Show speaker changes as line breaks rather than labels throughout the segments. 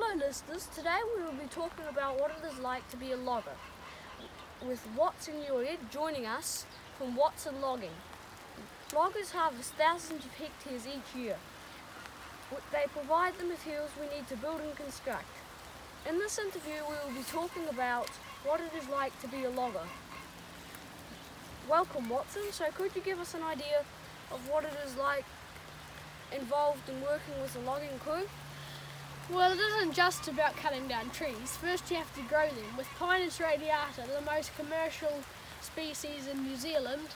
Hello listeners, today we will be talking about what it is like to be a logger, with Watson joining us from Watson Logging. Loggers harvest thousands of hectares each year. They provide the materials we need to build and construct. In this interview we will be talking about what it is like to be a logger. Welcome Watson, so could you give us an idea of what it is like involved in working with a logging crew?
Well, it isn't just about cutting down trees. First you have to grow them. With Pinus radiata, the most commercial species in New Zealand,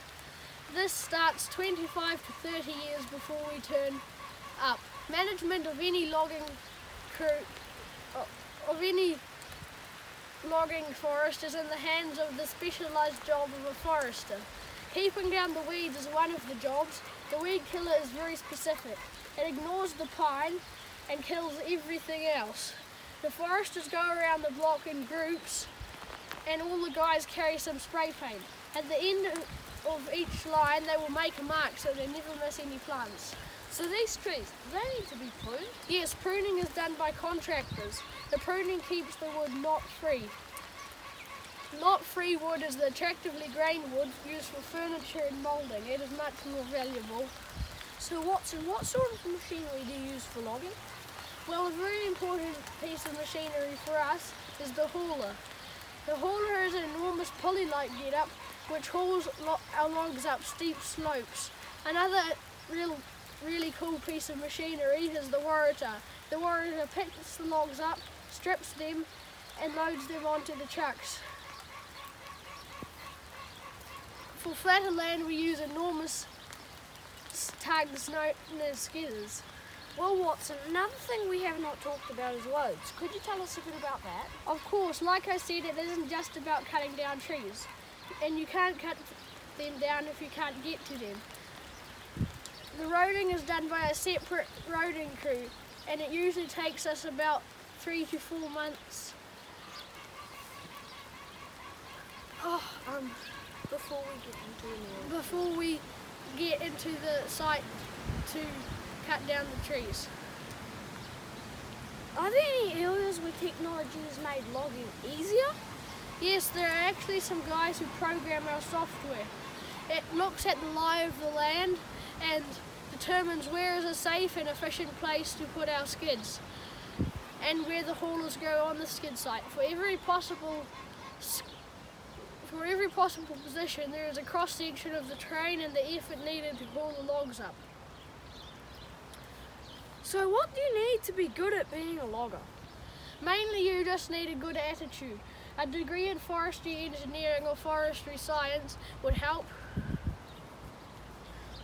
this starts 25 to 30 years before we turn up. Management of any logging crew, of any logging forest is in the hands of the specialised job of a forester. Keeping down the weeds is one of the jobs. The weed killer is very specific. It ignores the pine and kills everything else. The foresters go around the block in groups and all the guys carry some spray paint. At the end of each line they will make a mark so they never miss any plants.
So these trees, do they need to be pruned?
Yes, pruning is done by contractors. The pruning keeps the wood knot free. Knot free wood is the attractively grained wood used for furniture and moulding. It is much more valuable.
So Watson, what sort of machinery do you use for logging?
Well, a very important piece of machinery for us is the hauler. The hauler is an enormous pulley-like get-up which hauls our logs up steep slopes. Another really cool piece of machinery is the warritor. The warritor picks the logs up, strips them and loads them onto the trucks. For flatter land we use enormous tugs known as skidders.
Well Watson, another thing we have not talked about is loads. Could you tell us a bit about that?
Of course, like I said, it isn't just about cutting down trees. And you can't cut them down if you can't get to them. The roading is done by a separate roading crew and it usually takes us about 3 to 4 months. Before we get into the site to cut down the trees.
Are there any areas where technology has made logging easier?
Yes, there are actually some guys who program our software. It looks at the lie of the land and determines where is a safe and efficient place to put our skids and where the haulers go on the skid site. For every possible position there is a cross-section of the terrain and the effort needed to haul the logs up.
So what do you need to be good at being a logger?
Mainly you just need a good attitude. A degree in forestry engineering or forestry science would help.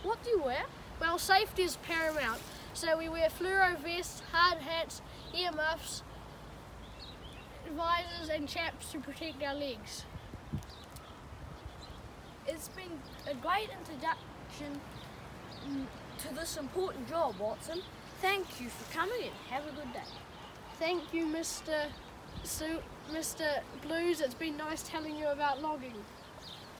What do you wear?
Well, safety is paramount. So we wear fluoro vests, hard hats, earmuffs, visors and chaps to protect our legs.
It's been a great introduction to this important job, Watson. Thank you for coming in. Have a good day.
Thank you, Mr. Blues. It's been nice telling you about logging.